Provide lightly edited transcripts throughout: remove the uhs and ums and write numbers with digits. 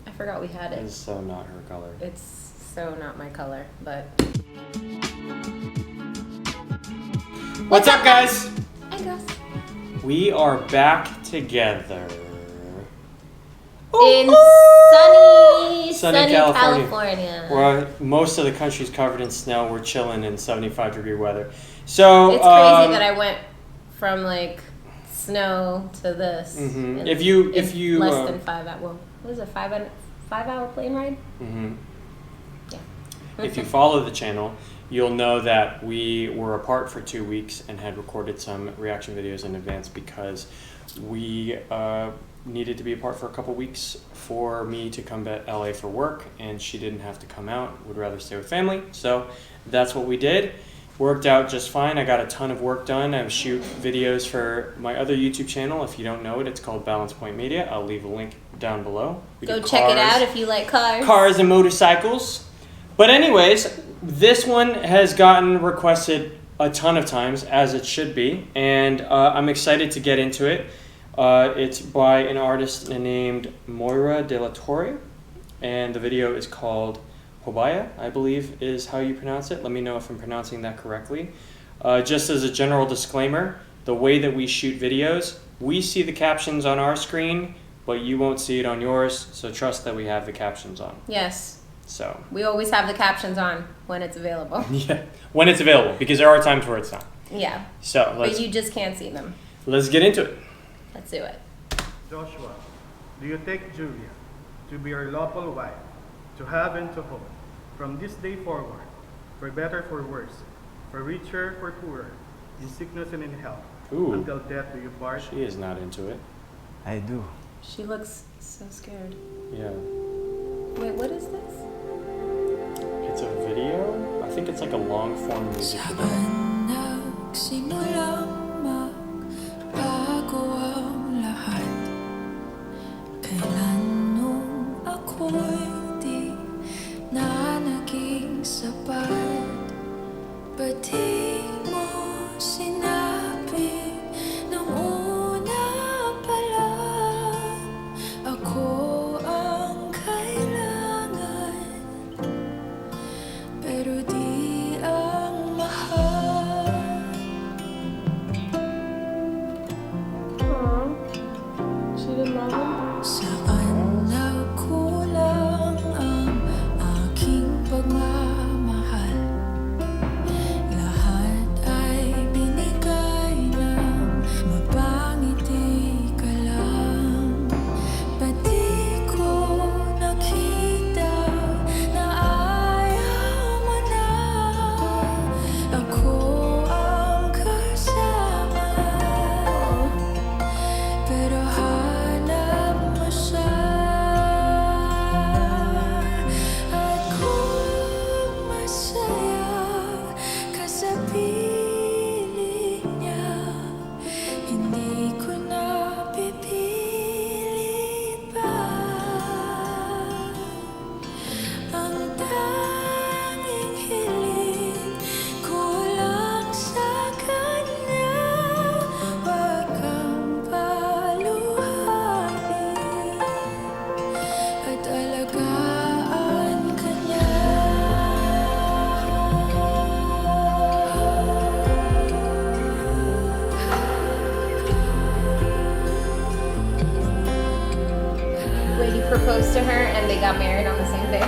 I forgot we had it. It's so not her color. It's so not my color, but... What's up, guys? Hi, guys. We are back together. In sunny California. Where most of the country's covered in snow. We're chilling in 75-degree weather. So it's crazy that I went from like snow to this. Mm-hmm. If you less than 5 hours. Well, what is it? 5-hour plane ride? Mm-hmm. Yeah. If you follow the channel, you'll know that we were apart for 2 weeks and had recorded some reaction videos in advance because we needed to be apart for a couple weeks for me to come to LA for work, and she didn't have to come out, would rather stay with family. So that's what we did. Worked out just fine. I got a ton of work done. I shoot videos for my other YouTube channel. If you don't know it, it's called Balance Point Media. I'll leave a link down below. Go check it out if you like cars. Cars and motorcycles. But anyways, this one has gotten requested a ton of times, as it should be, and I'm excited to get into it. It's by an artist named MOIRA DE LA TORRE, and the video is called Paubaya, I believe is how you pronounce it. Let me know if I'm pronouncing that correctly. Just as a general disclaimer, the way that we shoot videos, we see the captions on our screen, but you won't see it on yours, so trust that we have the captions on. Yes. So we always have the captions on when it's available. Yeah, when it's available, because there are times where it's not. Yeah. So but you just can't see them. Let's get into it. Let's do it. Joshua, do you take Julia to be your lawful wife, to have and to hold, from this day forward, for better, for worse, for richer, for poorer, in sickness and in health, Ooh. until death do you part? She is not into it. I do. She looks so scared. Yeah. Wait, what is this? It's a video? I think it's like a long form music video. Proposed to her and they got married on the same day.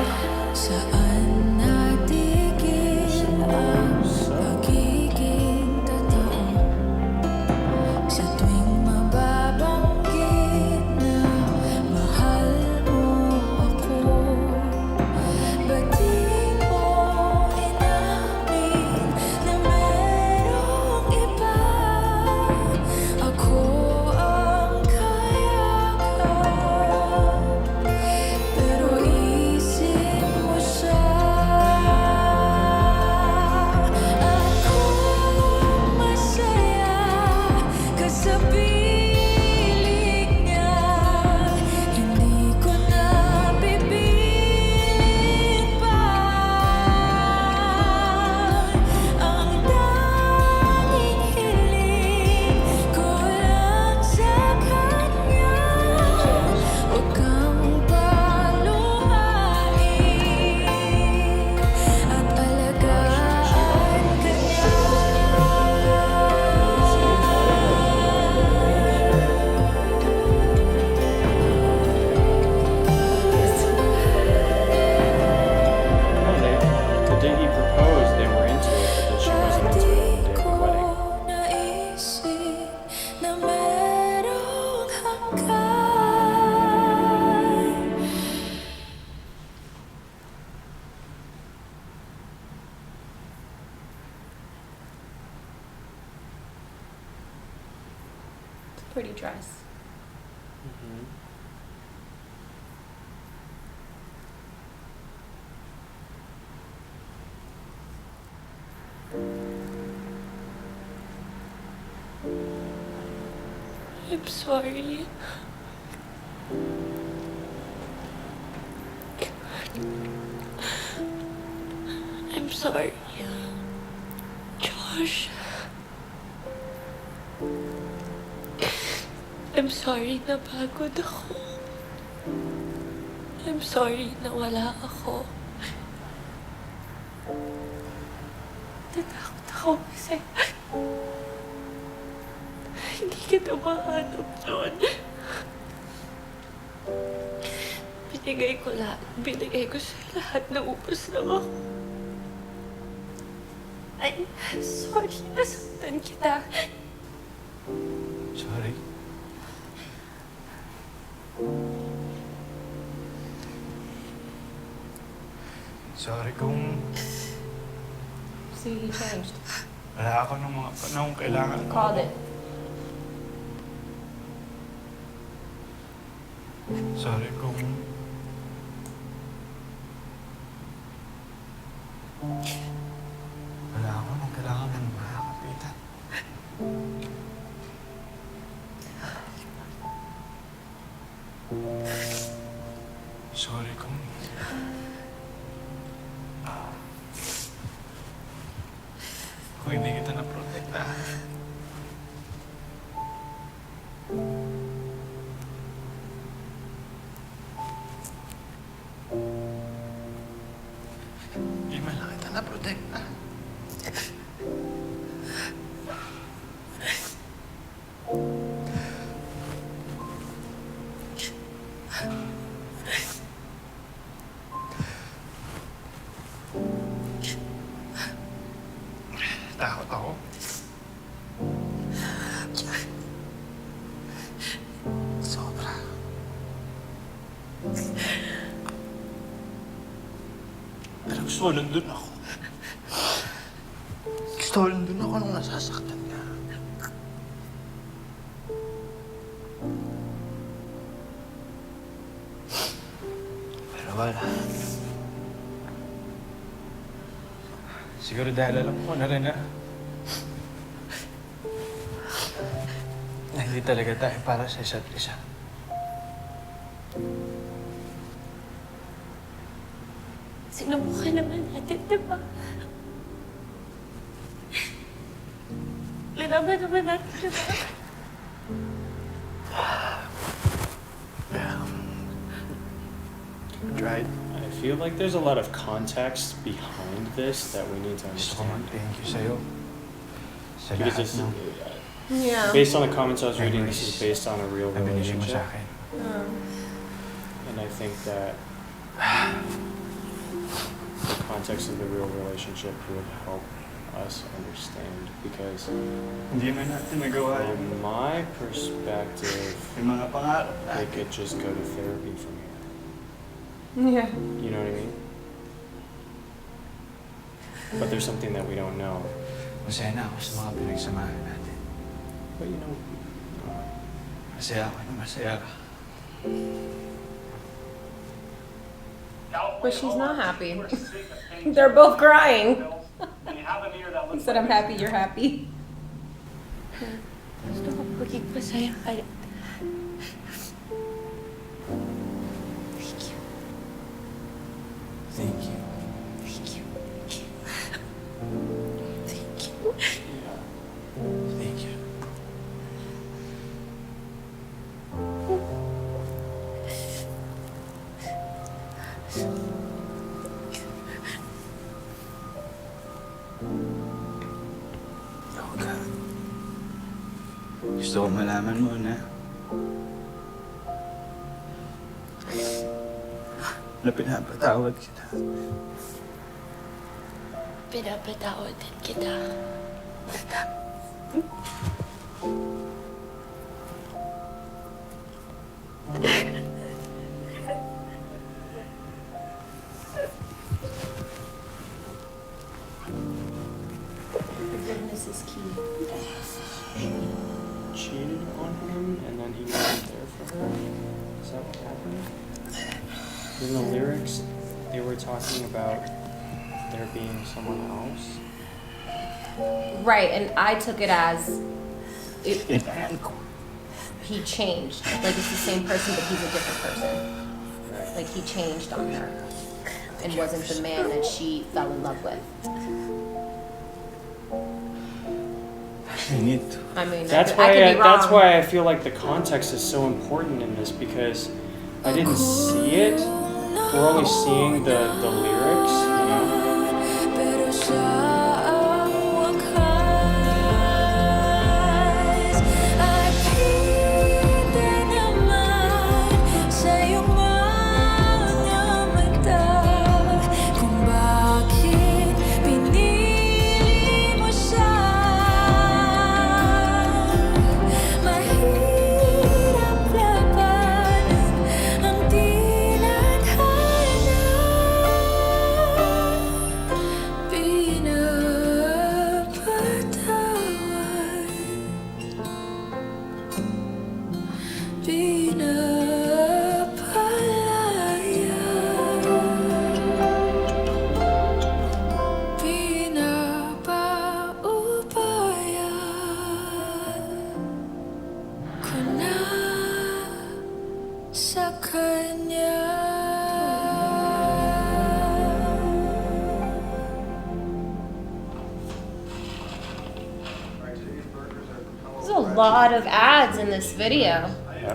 pretty dress. Mhm. I'm sorry. I'm sorry. Josh. I'm sorry na pagod ako. I'm sorry na wala ako. Natakot ako kasi hindi kita mahanap doon. Binigay ko lahat. Binigay ko sa lahat. Naubos lang ako. I'm sorry. Nasaktan kita. Sorry. Sorry kung See, he changed. wala ako ng mga panahon kailangan ko. Called it. Sorry kung wala ako nang kailangan ng mga kapitan. Sorry kung hindi kita na-protektahan. Hindi man lang kita na-protektahan. Takot ako. Sobra. Pero gusto ko nandun ako. Gusto ko nandun ako nung nasasaktan ka. Pero wala. Siguro dahil alam ko na rin na hindi talaga tayo para sa isa't isa. Sinubukan naman natin, di ba? Linaban naman natin, di ba? Tried. I feel like there's a lot of context behind this that we need to Gusto ko understand. mag-thank you sa'yo. Sa Because lahat this is, ng Yeah. based on the comments I was reading, this is based on a real na binigay mo relationship. sa akin. And I think that the context of the real relationship would help us understand because Hindi man natin nagawa yun. from my perspective, Yung mga pangarap they natin. could just go to therapy from here. Yeah. You know what I mean? But there's something that we don't know. Masaya na ako sa mga pinagsamahan natin. But you know, Masaya ako na masaya ka. But she's not happy. They're both crying. He said, I'm happy you're happy. Gusto ko maging masaya ka. Thank you. Thank you. Thank you. Thank you. yeah. Thank you. Yoga. Gusto ko malaman mo na pinapatawad kita. Pinapatawad din kita. Forgiveness is key. Cheated on him and he wasn't there for her. Is that what happened? In the lyrics, they were talking about there being someone else. Right, and I took it as he changed. Like it's the same person, but he's a different person. Like he changed on her and wasn't the man that she fell in love with. I need to. I mean, That's I could be wrong. that's why I feel like the context is so important in this, because I didn't see it. We're only seeing the lyrics, you know. Pero sa wakas ay kita naman sa iyong mga mata kung bakit pinili mo siya. Mahirap labanan ang tinadhana. Pinapatawad, pinapalaya, pinapaubaya ko na sa kanya. There's a lot of ads in this video. Yeah.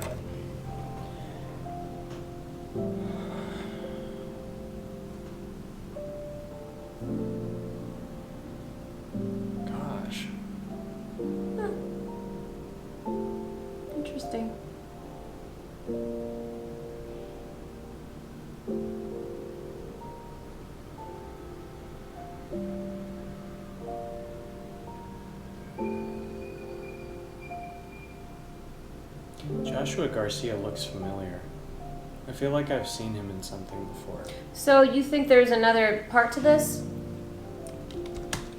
Gosh. Interesting. Joshua Garcia looks familiar. I feel like I've seen him in something before. So you think there's another part to this?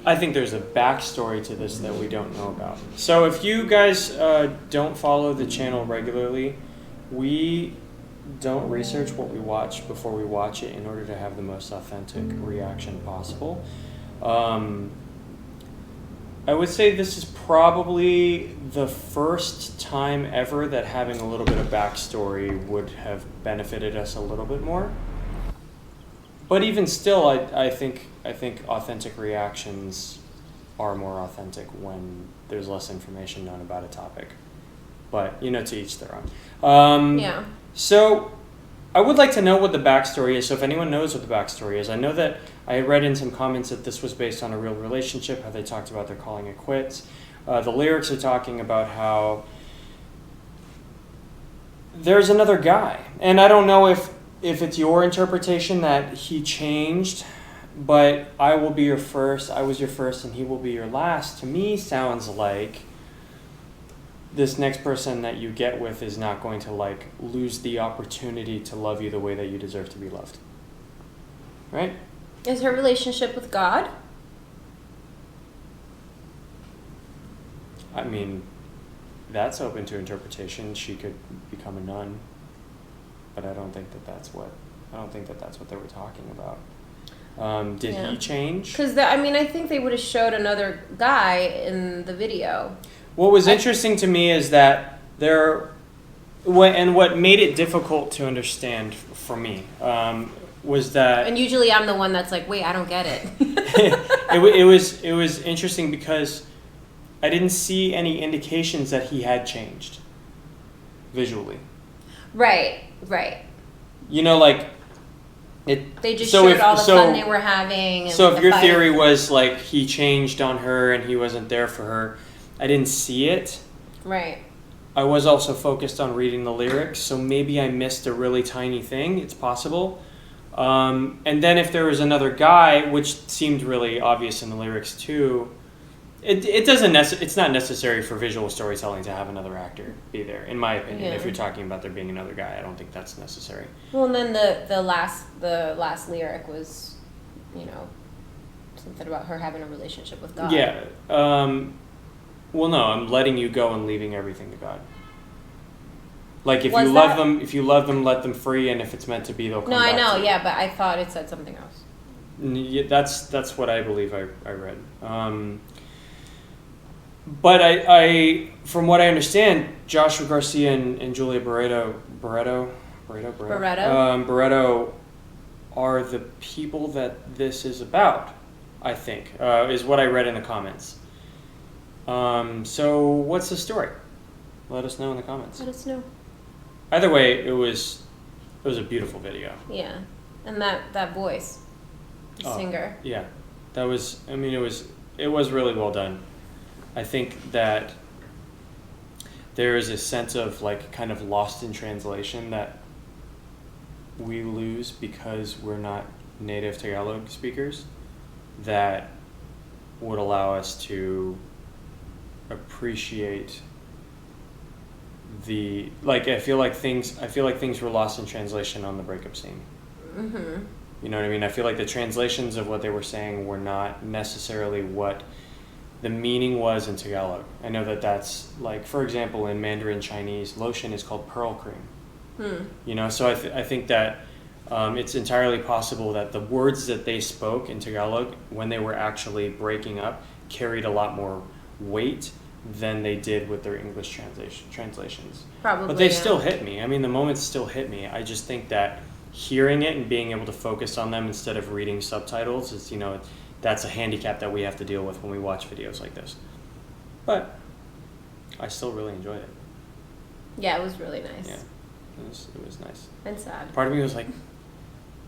I think there's a backstory to this that we don't know about. So if you guys don't follow the channel regularly, we don't research what we watch before we watch it in order to have the most authentic reaction possible. I would say this is probably the first time ever that having a little bit of backstory would have benefited us a little bit more. But even still, I think authentic reactions are more authentic when there's less information known about a topic. But, you know, to each their own. Yeah. So I would like to know what the backstory is. So if anyone knows what the backstory is, I know that I read in some comments that this was based on a real relationship, how they talked about they're calling it quits. The lyrics are talking about how there's another guy. And I don't know if it's your interpretation that he changed, but I will be your first, I was your first, and he will be your last. To me, sounds like this next person that you get with is not going to like lose the opportunity to love you the way that you deserve to be loved. Right? Is her relationship with God? I mean, that's open to interpretation. She could become a nun, but I don't think that's what they were talking about. Did he change? Because I think they would have showed another guy in the video. What was interesting to me is that what made it difficult to understand for me was that. And usually I'm the one that's like, wait, I don't get it. it was interesting because I didn't see any indications that he had changed visually. Right. You know, like it. They just showed all the fun they were having. And so like if the your fight. theory was like he changed on her and he wasn't there for her, I didn't see it. Right. I was also focused on reading the lyrics, so maybe I missed a really tiny thing. It's possible. And then if there was another guy, which seemed really obvious in the lyrics too, it's not necessary for visual storytelling to have another actor be there, in my opinion. Yeah. If you're talking about there being another guy, I don't think that's necessary. Well, and then the last lyric was, something about her having a relationship with God. Yeah. Well, no, I'm letting you go and leaving everything to God. Like if Was you love that- them, let them free, and if it's meant to be, they'll come No, I back know, to you. yeah, but I thought it said something else. Yeah, that's what I believe I read. But I from what I understand, Joshua Garcia and Julia Barreto are the people that this is about. I think is what I read in the comments. So what's the story? Let us know in the comments. Let us know. Either way, it was a beautiful video. Yeah, and that voice, the Oh. singer. Yeah, that was. I mean, it was really well done. I think that there is a sense of like kind of lost in translation that we lose because we're not native Tagalog speakers. That would allow us to appreciate the like. I feel like things were lost in translation on the breakup scene. Mm-hmm. You know what I mean? I feel like the translations of what they were saying were not necessarily what the meaning was in Tagalog. I know that that's like, for example, in Mandarin Chinese, lotion is called pearl cream. You know, so I think that it's entirely possible that the words that they spoke in Tagalog when they were actually breaking up carried a lot more weight than they did with their English translations. Probably. But they yeah. still hit me. I mean, the moments still hit me. I just think that hearing it and being able to focus on them instead of reading subtitles is, you know, that's a handicap that we have to deal with when we watch videos like this. But I still really enjoyed it. Yeah, it was really nice. Yeah, it was nice. And sad. Part of me was like,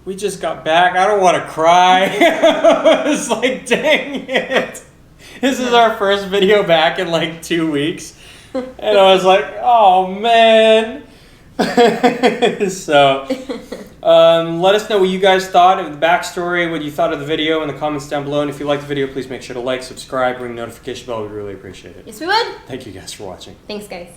we just got back. I don't want to cry. I was like, dang it. This is our first video back in like 2 weeks. And I was like, oh, man. So, let us know what you guys thought of the backstory, what you thought of the video in the comments down below. And if you liked the video, please make sure to like, subscribe, ring the notification bell. We'd really appreciate it. Yes, we would. Thank you guys for watching. Thanks, guys.